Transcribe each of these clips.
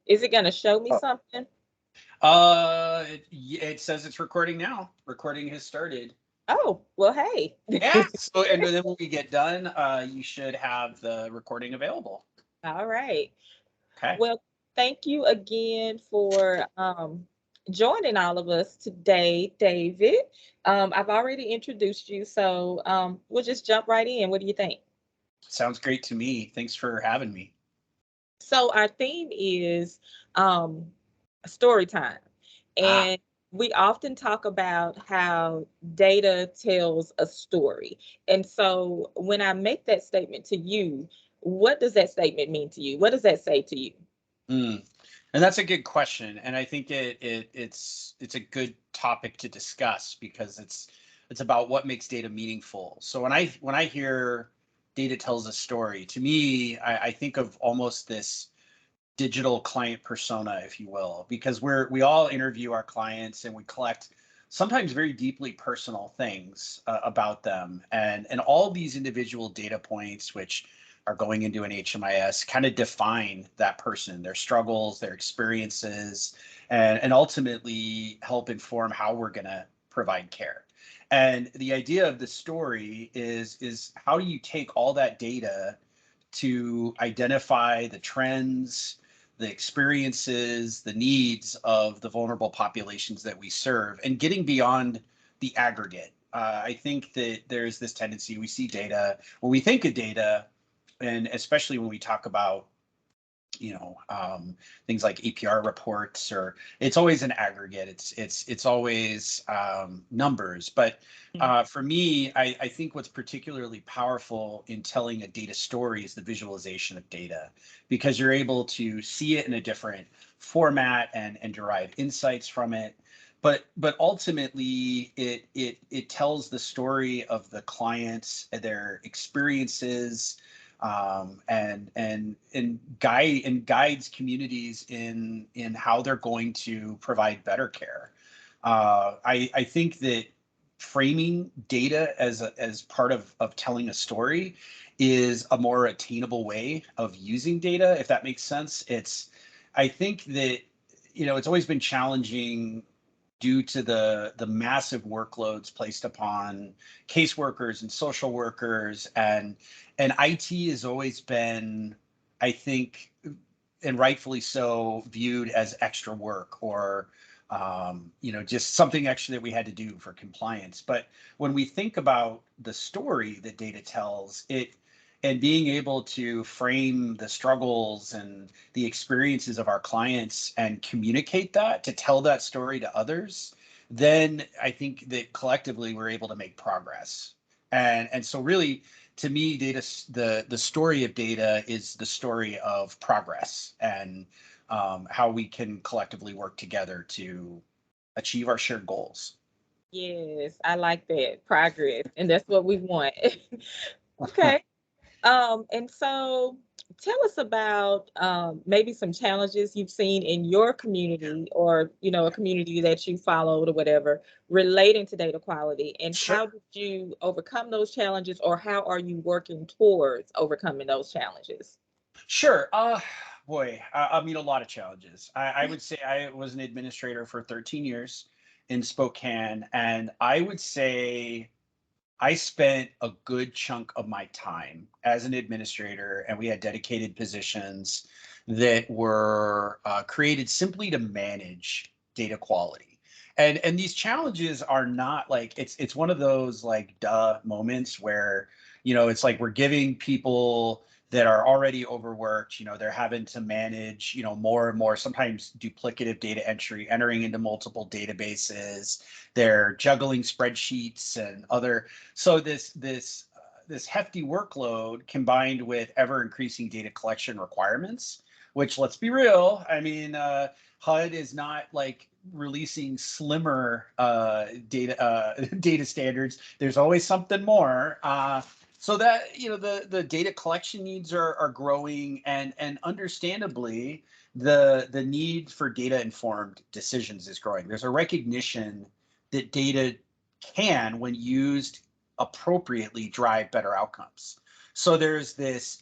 Is it going to show me Oh, something? it says it's recording now. Recording has started. Oh, well, hey. Yeah. So, and then when we get done, you should have the recording available. All right. Okay. Well, thank you again for joining all of us today, David. I've already introduced you, so we'll just jump right in. What do you think? Sounds great to me. Thanks for having me. So, our theme is um, story time. Ah, And we often talk about how data tells a story. And so, when I make that statement to you, what does that statement mean to you? What does that say to you? mm. And that's a good question. And I think it's a good topic to discuss because it's about what makes data meaningful. So when I hear data tells a story, to me, I think of almost this digital client persona, if you will, because we all interview our clients and we collect sometimes very deeply personal things about them, and all these individual data points, which are going into an HMIS, kind of define that person, their struggles, their experiences, and ultimately help inform how we're going to provide care. And the idea of the story is how do you take all that data to identify the trends, the experiences, the needs of the vulnerable populations that we serve, and getting beyond the aggregate. I think that there's this tendency we see data when we think of data, and especially when we talk about things like APR reports, or it's always an aggregate. It's always numbers. But for me, I think what's particularly powerful in telling a data story is the visualization of data, because you're able to see it in a different format and derive insights from it. But ultimately, it tells the story of the clients, their experiences, and guides communities in how they're going to provide better care. I think that framing data as part of telling a story is a more attainable way of using data, if that makes sense. I think that it's always been challenging due to the massive workloads placed upon caseworkers and social workers, and IT has always been, I think, and rightfully so, viewed as extra work, or just something extra that we had to do for compliance. But when we think about the story that data tells, and being able to frame the struggles and the experiences of our clients and communicate that, to tell that story to others, then I think that collectively we're able to make progress. And so really, to me, data, the story of data is the story of progress, and how we can collectively work together to achieve our shared goals. Yes, I like that progress, and that's what we want. Okay. And so tell us about maybe some challenges you've seen in your community, or a community that you followed or whatever, relating to data quality, and Sure. how did you overcome those challenges, or how are you working towards overcoming those challenges? Sure. Boy, I mean, a lot of challenges. I would say I was an administrator for 13 years in Spokane, and I would say I spent a good chunk of my time as an administrator, and we had dedicated positions that were created simply to manage data quality. And these challenges are not like, it's one of those like duh moments where it's like we're giving people that are already overworked, they're having to manage more and more, sometimes duplicative data entry, entering into multiple databases, they're juggling spreadsheets and other, so this hefty workload, combined with ever increasing data collection requirements, which, let's be real, I mean, HUD is not like releasing slimmer data data standards. There's always something more. So that the data collection needs are growing, and understandably the need for data informed decisions is growing. There's a recognition that data can, when used appropriately, drive better outcomes. So there's this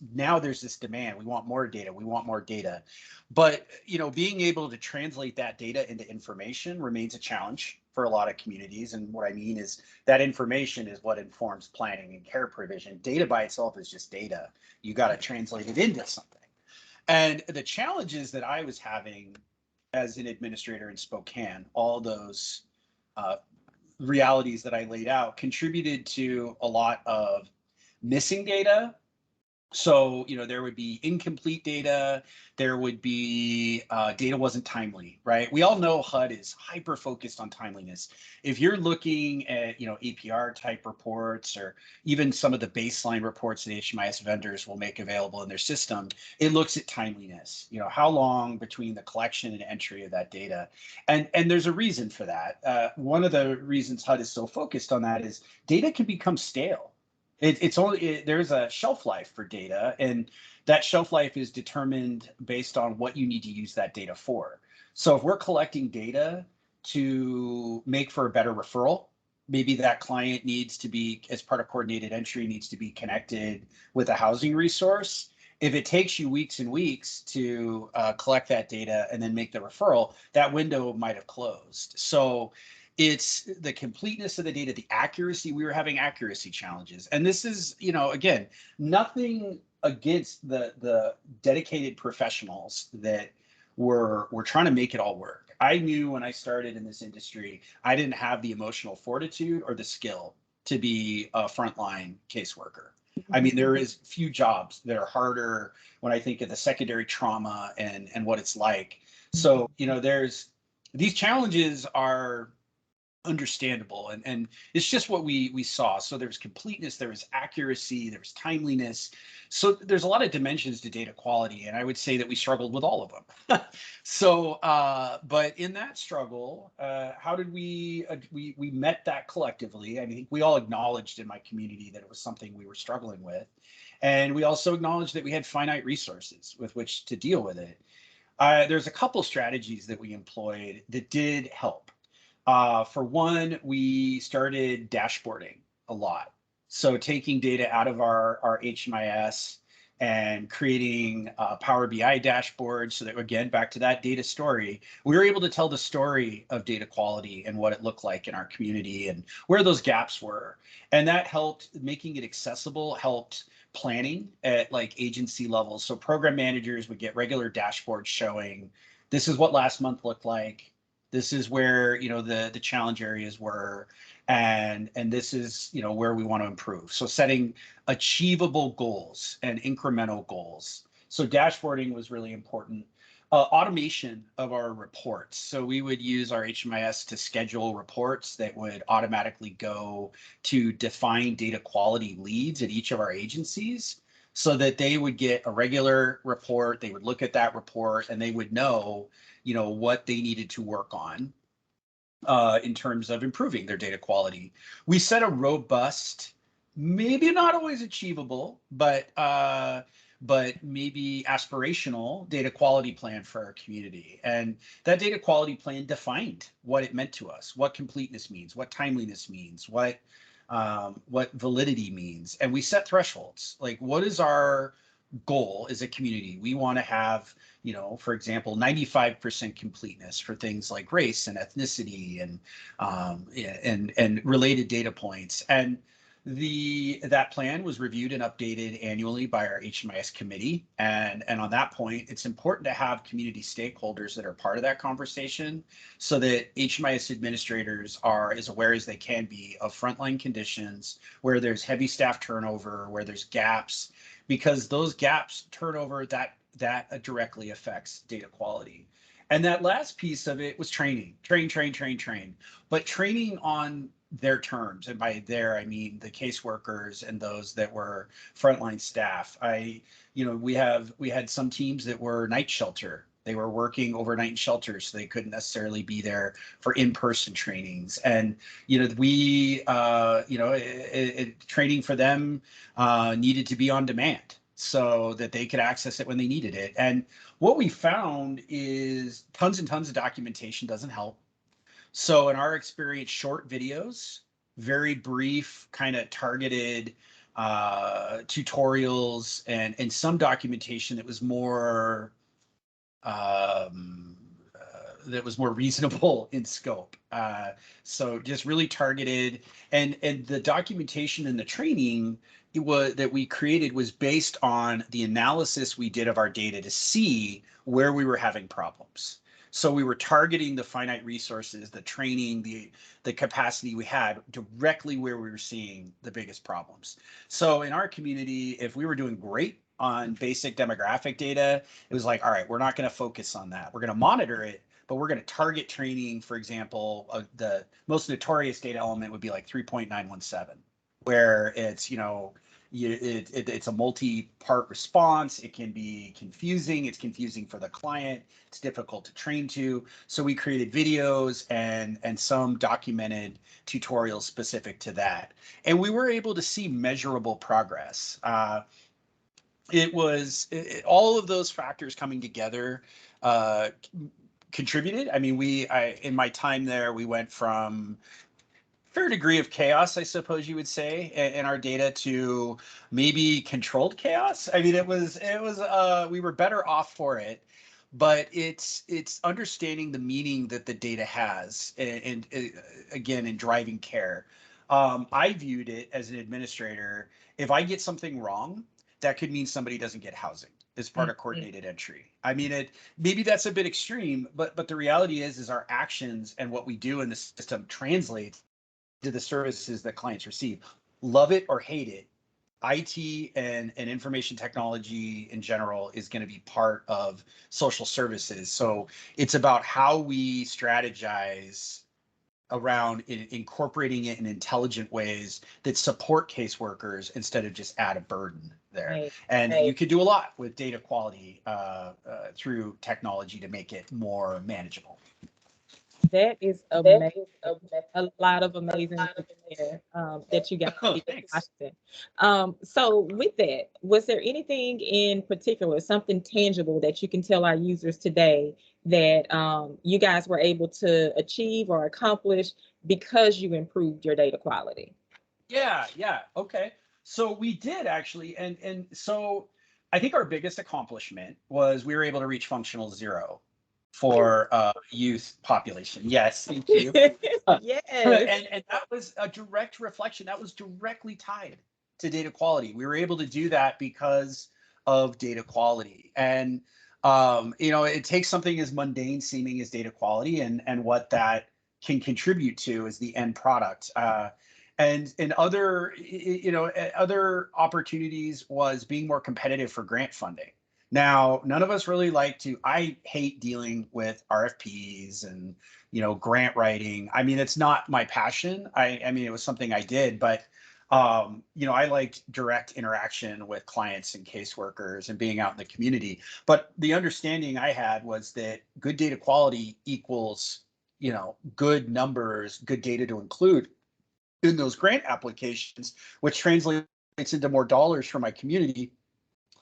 demand. We want more data. We want more data. But, being able to translate that data into information remains a challenge for a lot of communities. And what I mean is that information is what informs planning and care provision. Data by itself is just data. You got to translate it into something. And the challenges that I was having as an administrator in Spokane, all those uh, realities that I laid out contributed to a lot of missing data. So, there would be incomplete data. There would be data wasn't timely, right? We all know HUD is hyper focused on timeliness. If you're looking at, APR type reports, or even some of the baseline reports that HMIS vendors will make available in their system, it looks at timeliness, how long between the collection and entry of that data. And there's a reason for that. One of the reasons HUD is so focused on that is data can become stale. There's a shelf life for data, and that shelf life is determined based on what you need to use that data for. So if we're collecting data to make for a better referral, maybe that client needs to be, as part of coordinated entry, needs to be connected with a housing resource. If it takes you weeks and weeks to collect that data and then make the referral, that window might have closed. So it's the completeness of the data, the accuracy. We were having accuracy challenges. And this is, again, nothing against the dedicated professionals that were trying to make it all work. I knew when I started in this industry, I didn't have the emotional fortitude or the skill to be a frontline caseworker. I mean, there is few jobs that are harder when I think of the secondary trauma and what it's like. So, there's these challenges are understandable, and it's just what we saw. So there's completeness, there was accuracy, there was timeliness. So there's a lot of dimensions to data quality, and I would say that we struggled with all of them. So but in that struggle, how did we met that collectively. I think we all acknowledged in my community that it was something we were struggling with, and we also acknowledged that we had finite resources with which to deal with it. There's a couple strategies that we employed that did help. For one, we started dashboarding a lot. So taking data out of our HMIS and creating a Power BI dashboard so that, again, back to that data story, we were able to tell the story of data quality and what it looked like in our community and where those gaps were. And that helped making it accessible, helped planning at like agency levels. So program managers would get regular dashboards showing this is what last month looked like. This is where the challenge areas were, and this is where we want to improve. So setting achievable goals and incremental goals. So dashboarding was really important. Automation of our reports. So we would use our HMIS to schedule reports that would automatically go to define data quality leads at each of our agencies, so that they would get a regular report. They would look at that report and they would know what they needed to work on in terms of improving their data quality. We set a robust, maybe not always achievable, but maybe aspirational data quality plan for our community. And that data quality plan defined what it meant to us, what completeness means, what timeliness means, what validity means. And we set thresholds. Like, what is our goal as a community? We want to have, for example, 95% completeness for things like race and ethnicity and related data points. And that plan was reviewed and updated annually by our HMIS committee. And on that point, it's important to have community stakeholders that are part of that conversation, so that HMIS administrators are as aware as they can be of frontline conditions where there's heavy staff turnover, where there's gaps, because those gaps, turnover, that directly affects data quality. And that last piece of it was training, train, but training on their terms. And by there, I mean the caseworkers and those that were frontline staff. We had some teams that were night shelter. They were working overnight in shelters, so they couldn't necessarily be there for in-person trainings. And training for them needed to be on demand so that they could access it when they needed it. And what we found is tons and tons of documentation doesn't help. So in our experience, short videos, very brief, kind of targeted tutorials and some documentation that was more um, reasonable in scope. So just really targeted, and the documentation and the training that we created was based on the analysis we did of our data to see where we were having problems. So we were targeting the finite resources, the training, the capacity we had directly where we were seeing the biggest problems. So in our community, if we were doing great on basic demographic data, it was like, all right, we're not going to focus on that. We're going to monitor it, but we're going to target training. For example, the most notorious data element would be like 3.917, where it's, it's a multi-part response. It can be confusing. It's confusing for the client. It's difficult to train to. So we created videos and some documented tutorials specific to that. And we were able to see measurable progress. All of those factors coming together uh, contributed. I mean, in my time there, we went from fair degree of chaos, I suppose you would say, in our data to maybe controlled chaos. I mean, we were better off for it, but it's understanding the meaning that the data has, and again, in driving care. I viewed it as an administrator. If I get something wrong, that could mean somebody doesn't get housing as part of Mhm. coordinated entry. I mean, maybe that's a bit extreme, but the reality is our actions and what we do in the system translates to the services that clients receive. Love it or hate it, IT and information technology in general is going to be part of social services. So it's about how we strategize around incorporating it in intelligent ways that support caseworkers instead of just add a burden there. Right. And you could do a lot with data quality through technology to make it more manageable. That is That amazing. is A lot of amazing things there that you guys Oh, did in thanks. Washington. So with that, was there anything in particular, something tangible that you can tell our users today that you guys were able to achieve or accomplish because you improved your data quality? Yeah, yeah. Okay. So we did actually, and so I think our biggest accomplishment was we were able to reach functional zero for youth population. Yes, thank you. Yes. And that was a direct reflection. That was directly tied to data quality. We were able to do that because of data quality. And it takes something as mundane seeming as data quality and what that can contribute to as the end product. And other opportunities was being more competitive for grant funding. Now, none of us really like to. I hate dealing with RFPs and grant writing. I mean, it's not my passion. I mean, it was something I did, but I liked direct interaction with clients and caseworkers and being out in the community. But the understanding I had was that good data quality equals good numbers, good data to include in those grant applications, which translates into more dollars for my community,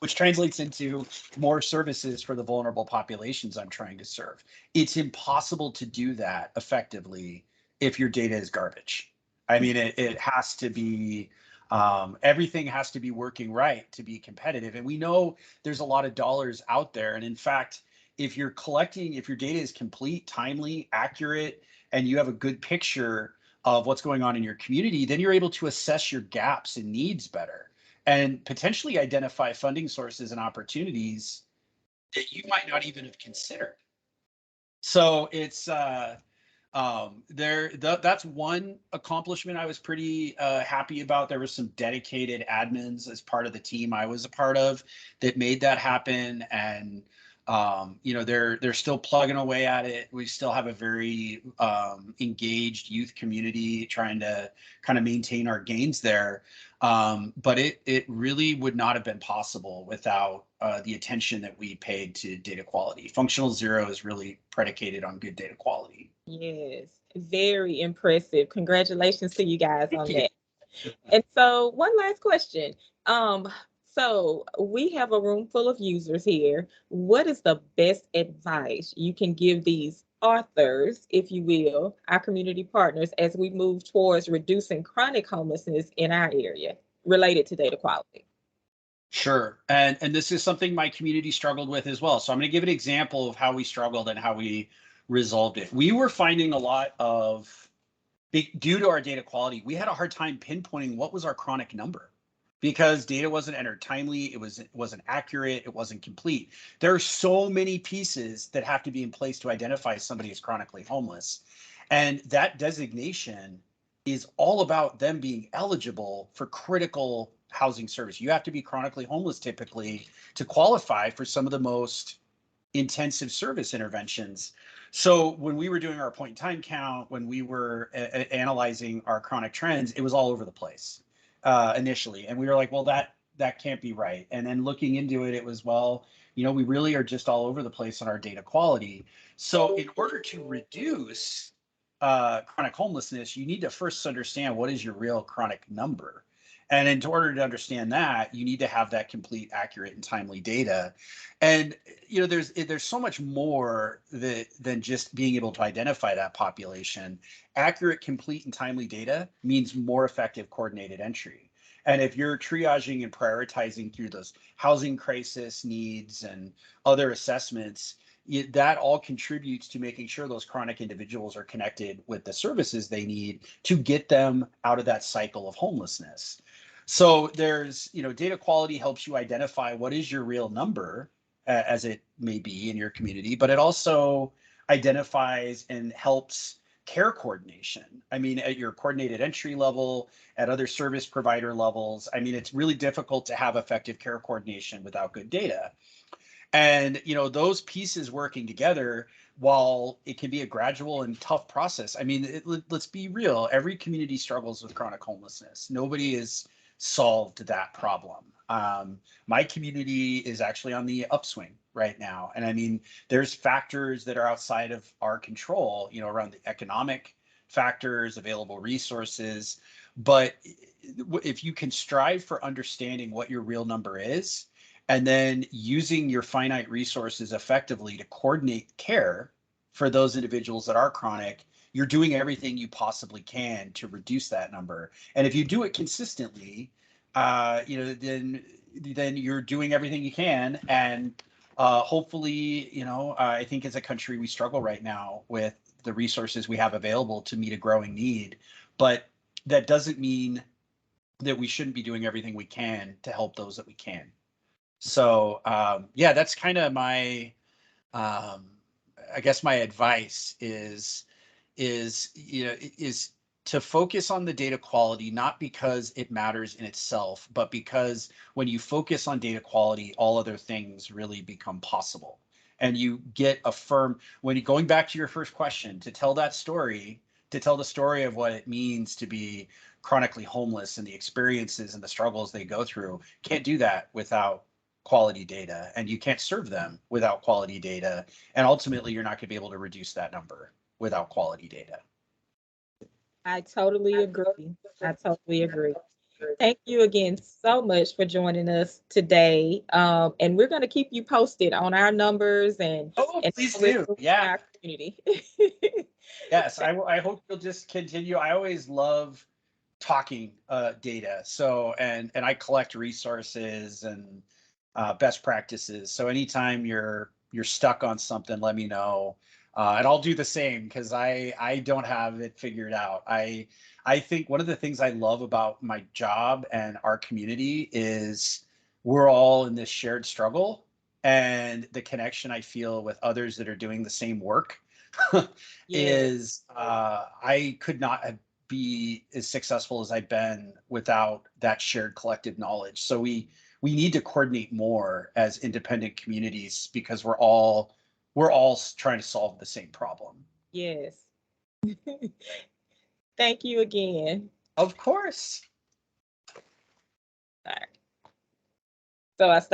which translates into more services for the vulnerable populations I'm trying to serve. It's impossible to do that effectively if your data is garbage. I mean, it has to be, everything has to be working right to be competitive. And we know there's a lot of dollars out there. And in fact, if your data is complete, timely, accurate, and you have a good picture of what's going on in your community, then you're able to assess your gaps and needs better and potentially identify funding sources and opportunities that you might not even have considered. So it's that's one accomplishment I was pretty happy about. There were some dedicated admins as part of the team I was a part of that made that happen, and they're still plugging away at it. We still have a very engaged youth community trying to kind of maintain our gains there. But it really would not have been possible without the attention that we paid to data quality. Functional zero is really predicated on good data quality. Yes. Very impressive. Congratulations to you guys Thank on you. that. And so one last question. Um, so we have a room full of users here. What is the best advice you can give these authors, if you will, our community partners, as we move towards reducing chronic homelessness in our area? related to data quality? Sure. And this is something my community struggled with as well. So I'm going to give an example of how we struggled and how we resolved it. We were finding a lot of, due to our data quality, we had a hard time pinpointing what was our chronic number because data wasn't entered timely, it wasn't accurate, it wasn't complete. There are so many pieces that have to be in place to identify somebody as chronically homeless. And that designation is all about them being eligible for critical housing service. You have to be chronically homeless typically to qualify for some of the most intensive service interventions. So when we were doing our point in time count, when we were analyzing our chronic trends, it was all over the place initially, and we were like, well, that can't be right. And then looking into it, it was, well, we really are just all over the place on our data quality. So in order to reduce chronic homelessness, you need to first understand what is your real chronic number. And in order to understand that, you need to have that complete, accurate, and timely data. And there's so much more than just being able to identify that population. Accurate, complete, and timely data means more effective coordinated entry. And if you're triaging and prioritizing through those housing crisis needs and other assessments, that all contributes to making sure those chronic individuals are connected with the services they need to get them out of that cycle of homelessness. So there's, data quality helps you identify what is your real number, as it may be in your community, but it also identifies and helps care coordination. I mean, at your coordinated entry level, at other service provider levels, I mean, it's really difficult to have effective care coordination without good data. And those pieces working together, while it can be a gradual and tough process, I mean, let's be real, every community struggles with chronic homelessness. Nobody has solved that problem. My community is actually on the upswing right now, and I mean, there's factors that are outside of our control, around the economic factors, available resources. But if you can strive for understanding what your real number is, and then using your finite resources effectively to coordinate care for those individuals that are chronic, you're doing everything you possibly can to reduce that number. And if you do it consistently, then you're doing everything you can. And hopefully, I think as a country, we struggle right now with the resources we have available to meet a growing need. But that doesn't mean that we shouldn't be doing everything we can to help those that we can. So yeah, that's kind of my, I guess my advice is to focus on the data quality, not because it matters in itself, but because when you focus on data quality, all other things really become possible. And you get a firm, when you're going back to your first question, to tell the story of what it means to be chronically homeless and the experiences and the struggles they go through, can't do that without quality data, and you can't serve them without quality data. And ultimately, you're not going to be able to reduce that number without quality data. I totally agree. I totally agree. Thank you again so much for joining us today. And we're going to keep you posted on our numbers and Please how we're do. doing in Yeah. our community. Yes. I hope you'll just continue. I always love talking data. So, and I collect resources and best practices. So anytime you're stuck on something, let me know. And I'll do the same because I don't have it figured out. I think one of the things I love about my job and our community is we're all in this shared struggle, and the connection I feel with others that are doing the same work Yeah. is I could not have be as successful as I've been without that shared collective knowledge. So we need to coordinate more as independent communities because we're all trying to solve the same problem. Yes. Thank you again. Of course. All right. So I stopped